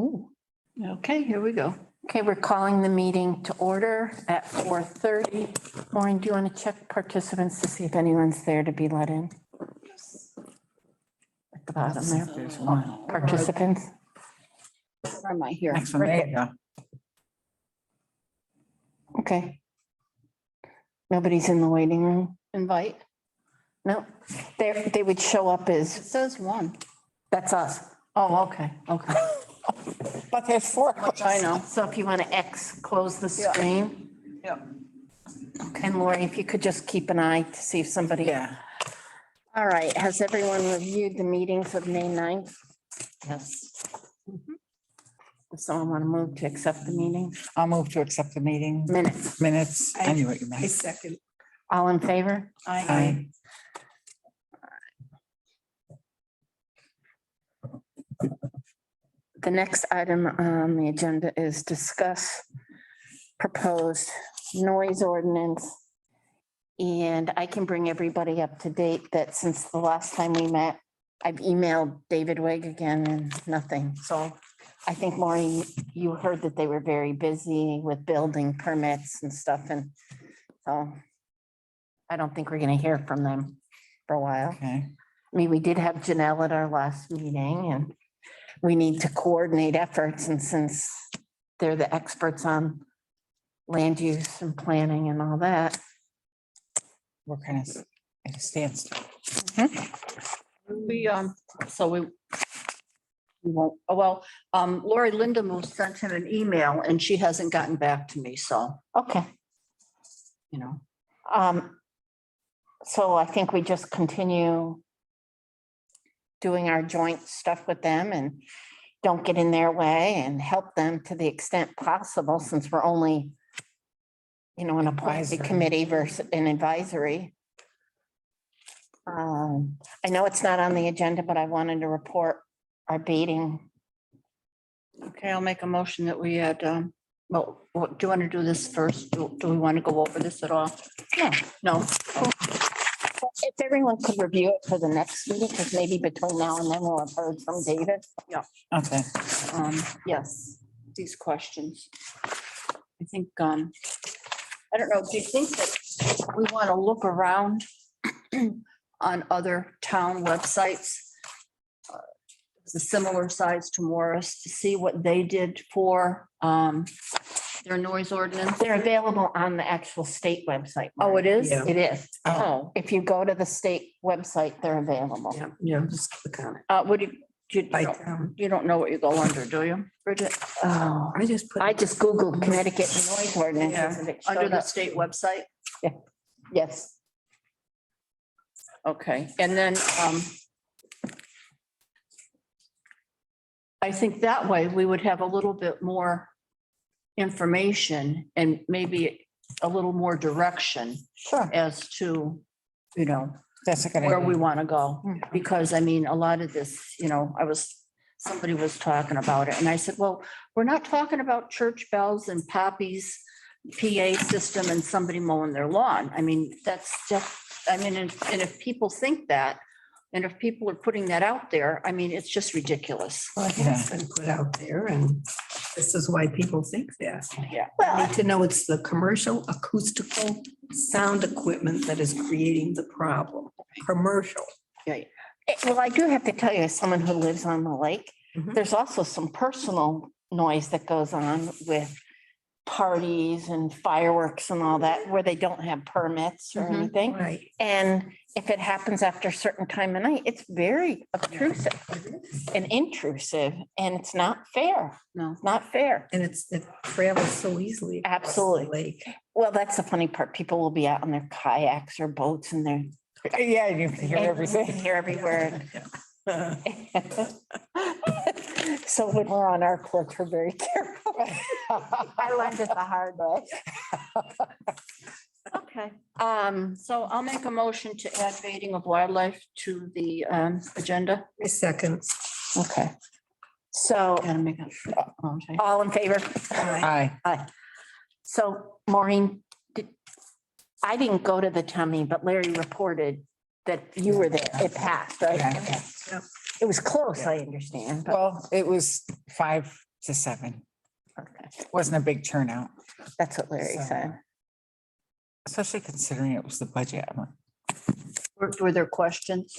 Oh, okay, here we go. Okay, we're calling the meeting to order at 4:30. Maureen, do you want to check participants to see if anyone's there to be let in? At the bottom there. There's one. Participants. Where am I here? Next one, there you go. Okay. Nobody's in the waiting room? Invite. No, they would show up It as, says one. that's us. Oh, okay, okay. But there's four. Which I know. So if you want to close the Yeah. screen. Yeah. And Lori, if you could just keep an eye to see if somebody. Yeah. All right, has everyone reviewed the meetings of May 9th? Yes. Does someone want to move to accept the meeting I'll move to accept the meeting minutes? minutes. I knew what you meant. second. All in favor? Aye. The next item on the agenda is discuss proposed noise ordinance. And I can bring everybody up to date that since the last time we met, I've emailed David Wig again and nothing. So I think Maureen, you heard that they were very busy with building permits and stuff. And so I don't think we're going to hear from them for a while. Okay. I mean, we did have Janelle at our last meeting and we need to coordinate efforts. And since they're the experts on land use and planning and all that. We're kind of at a standstill. We, we won't, Lori Lindemoose sent him an email and she hasn't gotten back to me, so, Okay. you know. So I think we just continue doing our joint stuff with them and don't get in their way and help them to the extent possible, since we're only, an appointed Advisory. committee versus an advisory. I know it's not on the agenda, but I wanted to report our baiting. Okay, I'll make a motion that we had, do you want to do this first? Do we want to go over this at all? No. No, If everyone could review it for the next meeting, because maybe between now and then we'll have heard from David. Okay. yes, these questions. I think, I don't know, do you think that we want to look around on other town websites? It's a similar size to Morris to see what they did for their noise ordinance. They're available on the actual state website. Oh, it is? It is. Oh, If you go to the state website, they're available. Yeah, just click on it. what do you By don't- town. you don't know what you go under, do you, Bridget? Oh, I just put. I just Googled Connecticut noise ordinances and it Under showed the up. state website? Yes. Okay, and then I think that way we would have a little bit more information and maybe a little more direction Sure. as to, That's a good where we idea. want to go. Because I mean, a lot of this, somebody was talking about it and I said, well, we're not talking about church bells and Poppy's PA system and somebody mowing their lawn. I mean, that's just, and if people think that, and if people are putting that out there, I mean, it's just ridiculous. Well, it has been put out there and this is why people think that. Yeah. I need to know it's the commercial acoustical sound equipment that is creating the problem. Commercial. Well, I do have to tell you, as someone who lives on the lake, Mhm. there's also some personal noise that goes on with parties and fireworks and all that, where they don't have permits or Mhm. anything. Right. And if it happens after a certain time of night, it's very obtrusive and intrusive, and it's not fair. No. It's not fair. And it travels so easily. across the Absolutely. Lake. Well, that's the funny part. People will be out on their kayaks or boats and they're. Yeah, you can hear and you everything. can Hear every word. So when we're on our porch, we're very careful. I learned it the hard way. Okay, so I'll make a motion to add baiting of wildlife to the agenda. A second. Okay. So Gotta make it. Okay. all in favor? Aye. Aye. So Maureen, I didn't go to the town meeting, but Larry reported that you were there. It passed, right? Yeah. Okay. Yep. It was close, I understand, but Well, it was 5 to 7. Okay, Wasn't a big turnout. that's what Larry So, said. Especially considering it was the budget. I'm like, Were there questions?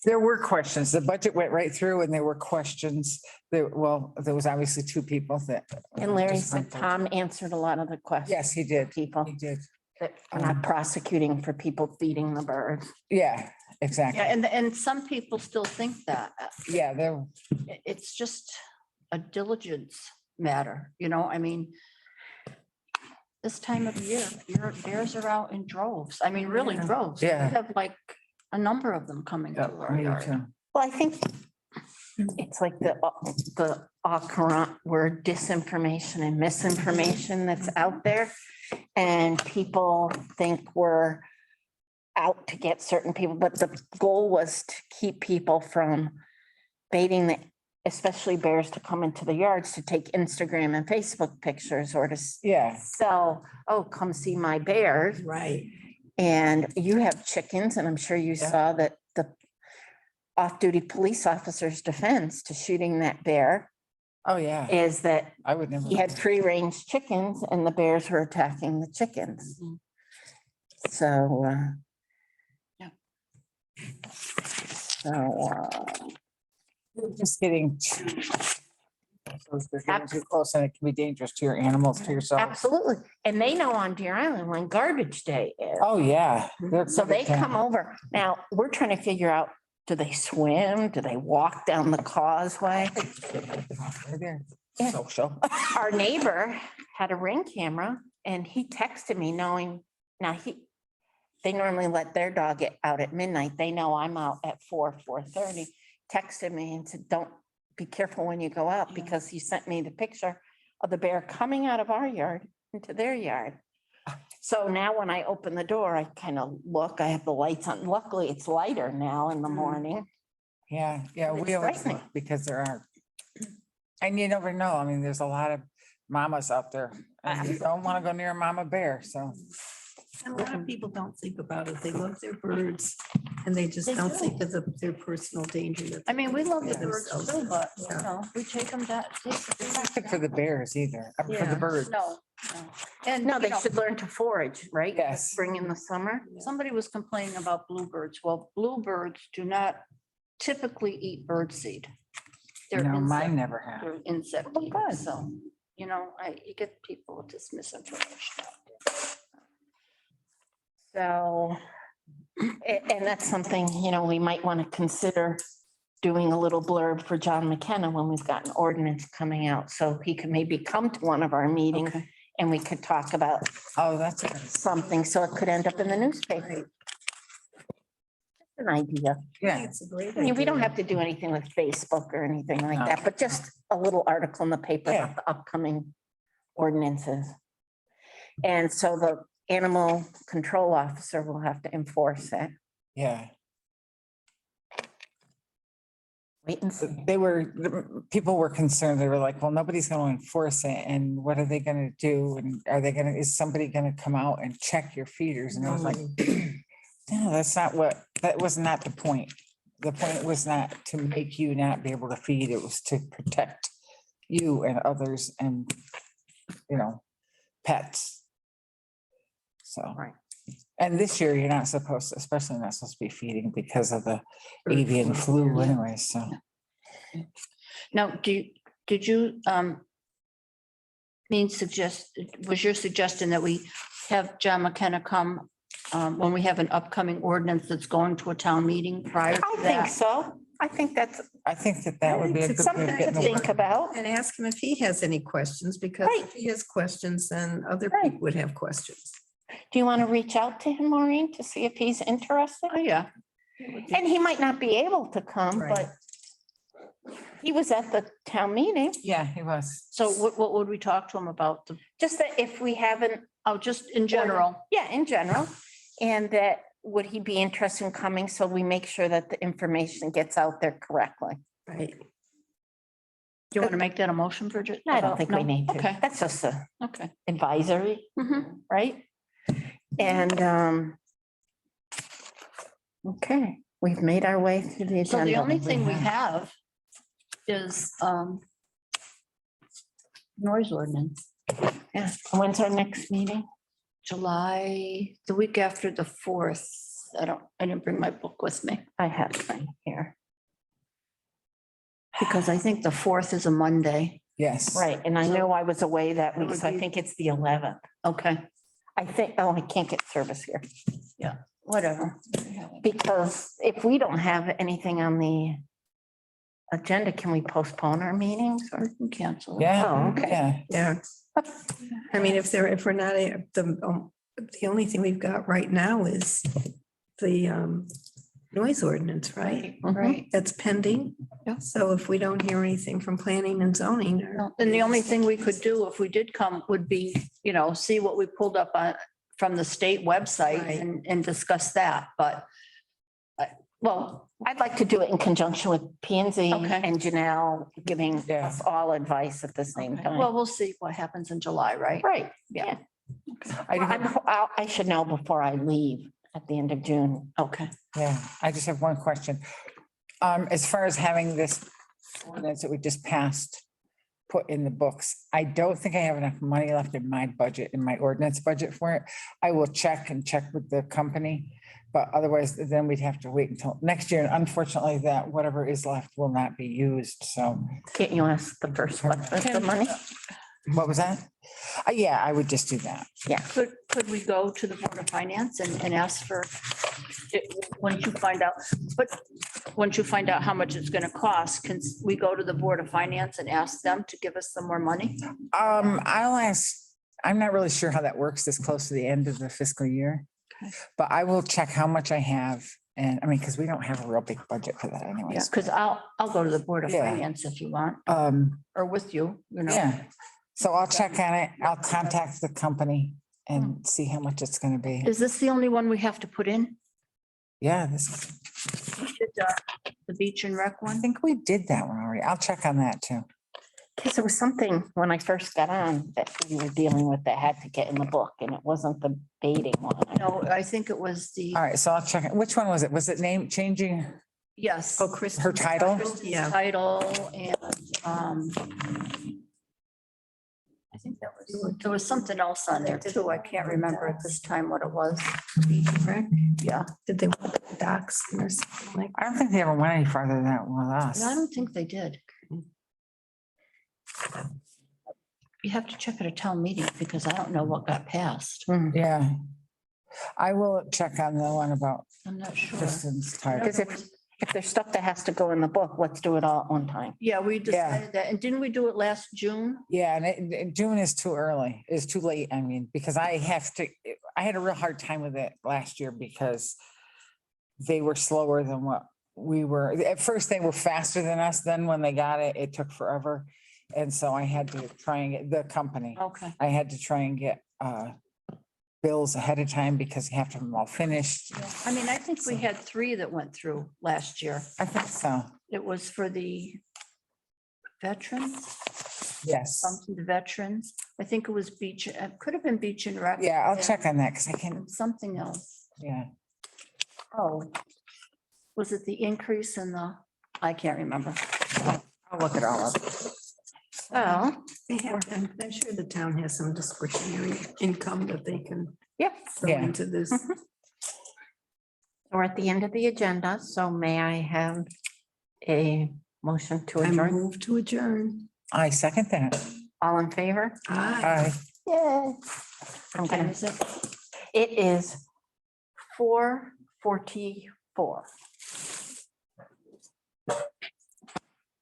there were questions. The budget went right through and there were questions. Well, there was obviously 2 people that. And Larry just said went for- Tom answered a lot of the questions. Yes, he did. People He did. that are not prosecuting for people feeding the birds. Yeah, exactly. Yeah, and some people still think that. Yeah, there, It's just a diligence matter, you know, I mean, this time of year, bears are out in droves. I mean, really Yeah. droves. Yeah. We have like a number of them coming yeah, to our me yard. too. Well, I think it's like the current word disinformation and misinformation that's out there. And people think we're out to get certain people, but the goal was to keep people from baiting the, especially bears to come into the yards to take Instagram and Facebook pictures or to Yeah, sell, oh, come see my bears. Right. And you have chickens, and I'm sure you Yeah. saw that the off-duty police officer's defense to shooting that bear oh, yeah. is that I would never. he had free-range chickens and the bears were attacking the chickens. Mhm. So, Yeah. So, Just getting too. Those are getting too close and it can be dangerous to your animals, to yourself. absolutely. And they know on Deer Island when garbage day is. Oh, yeah. They're So good they at that. come over. Now, we're trying to figure out, do they swim? Do they walk down the causeway? They're there. Yeah. Social. Our neighbor had a Ring camera and he texted me knowing, now they normally let their dog get out at midnight. They know I'm out at 4:30. Texted me and said, don't, be careful when you go out, because he sent me the picture of the bear coming out of our yard into their yard. So now when I open the door, I kind of look, I have the lights on. Luckily, it's lighter now in the morning. Yeah, yeah, It's we always frightening. look because there are. And you never know. I mean, there's a lot of mamas out there and you don't want to go near a mama bear, so. And a lot of people don't think about it. They love their birds and they just They don't do. think of their personal danger. that I mean, we love the they birds themselves too, in. but, you Yeah. know, we take them that. It's not good for the bears either, for Yeah, the birds. No, no. And, No, you they know, should learn to forage, right? Yes. Spring in the summer. somebody was complaining about bluebirds. Well, bluebirds do not typically eat birdseed. They're No, mine insect, never have. they're insect Oh, eaters, good. so, you know, you get people with this misinformation out there. So, and that's something, we might want to consider doing a little blurb for John McKenna when we've got an ordinance coming out, so he could maybe come to one of our meetings Okay. and we could talk about Oh, that's, something, so it could end up in the newspaper. An idea. yeah, It's a great I mean, we don't idea. have to do anything with Facebook or anything like No. that, but just a little article in the paper Yeah. about the upcoming ordinances. And so the animal control officer will have to enforce it. yeah. Wait and see. People were concerned. They were like, well, nobody's going to enforce it. And what are they going to do? And is somebody going to come out and check your feeders? And I was like, no, that was not the point. The point was not to make you not be able to feed. It was to protect you and others and, pets. So. Right. And this year, you're not supposed to, especially not supposed to be feeding because of the Bird avian flu, flu yeah. anyway, so. Now, did you, was your suggestion that we have John McKenna come when we have an upcoming ordinance that's going to a town meeting prior to I think that? so. I think that's I think that would be a good way something of to getting the think word. about. And ask him if he has any questions, because Right. if he has questions, then other Right. people would have questions. Do you want to reach out to him, Maureen, to see if he's interested? Oh, yeah. And he might not be able to come, Right. but he was at the town meeting. Yeah, he was. So what would we talk to him about? Just that if we haven't, Oh, just in general. yeah, in general, and that would he be interested in coming? So we make sure that the information gets out there correctly. Right. Do you want to make that a motion, Bridget? I don't think we No? need to. Okay, That's just a okay. advisory, Mhm. right? And, okay, we've made our way through the So the agenda. only thing we have is Noise ordinance, Yeah. When's our next meeting? July, the week after the 4th. I didn't bring my book with me I have it right here. because I think the 4th is a Monday. Yes. Right, and I know I was away that week, would so I be- think it's the 11th. Okay, I think, oh, I can't get service here. whatever. Because if we don't have anything on the agenda, can we postpone our meetings or? We can cancel it. Yeah. Oh, okay. Yeah. Yeah. I mean, if we're not, the only thing we've got right now is the noise ordinance, right? Right. That's pending. Yeah. So if we don't hear anything from planning and zoning, or Then the only thing we could do if we did come would be, see what we pulled up on, from the state website Right. and discuss that, but Well, I'd like to do it in conjunction with P and Z Okay. and Janelle giving Yeah. us all advice at the same okay. time. Well, we'll see what happens in July, right? Right, Yeah. yeah. I do- I should know before I leave at the end of June. Okay. Yeah, I just have one question. As far as having this ordinance that we just passed put in the books, I don't think I have enough money left in my budget, in my ordinance budget for it. I will check with the company, but otherwise then we'd have to wait until next year. And unfortunately, that whatever is left will not be used. So Can't you ask the first one for the money? what was that? Yeah, I would just do that. Could we go to the Board of Finance and ask for, once you find out how much it's gonna cost, can we go to the Board of Finance and ask them to give us some more money? I'll ask, I'm not really sure how that works this close to the end of the fiscal year. Okay. But I will check how much I have. And I mean, because we don't have a real big budget for that Yeah, anyways. because I'll go to the Board of Yeah. Finance if you want, Yeah. or with you, Yeah, so I'll check on it. I'll contact the company and see how much it's gonna be. Is this the only one we have to put in? Yeah, The beach and rec I one? think we did that one already. I'll check on that too. Because it was something when I first got on that we were dealing with that had to get in the book and it wasn't the baiting one. No, I think it was the, All right, so I'll check. Which one was it? Was it name changing yes. oh, Chris. her title? Yeah. Title and, I think there was something else on there too. I can't remember at this time what it was. Yeah, Did they want the docs or something like? I don't think they ever went any farther than that with us. no, I don't think they did. You have to check at a town meeting because I don't know what got passed. Yeah. I will check on the one about I'm not sure. Kristen's title. Because if there's stuff that has to go in the book, let's do it all at one time. Yeah, we decided that. And didn't we do it last June? Yeah, and June is too early, is too late, I mean, because I had a real hard time with it last year because they were slower than what we were. At first, they were faster than us. Then when they got it, it took forever. And so I had to try and get the company. Okay. I had to try and get bills ahead of time because you have to have them all finished. I mean, I think we had 3 that went through last year. I think so. It was for the veterans, Yes. something to veterans. I think it was beach, it could have been beach and rec. Yeah, I'll check on that because I can, And something else. yeah. Oh, was it the increase in the, I can't remember. I'll look it all up. Oh, They have, I'm sure the town has some discretionary income that they can yep. throw Yeah. into this. We're at the end of the agenda, so may I have a motion to I adjourn? move to adjourn. I second that. All in favor? Aye. Yay. I'm Okay, gonna, is it? it is 4:44.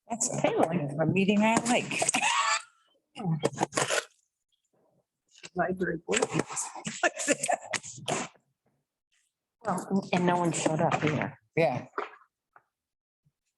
That's Okay, well, a meeting I like. Library board. well, and no one showed up here. Yeah,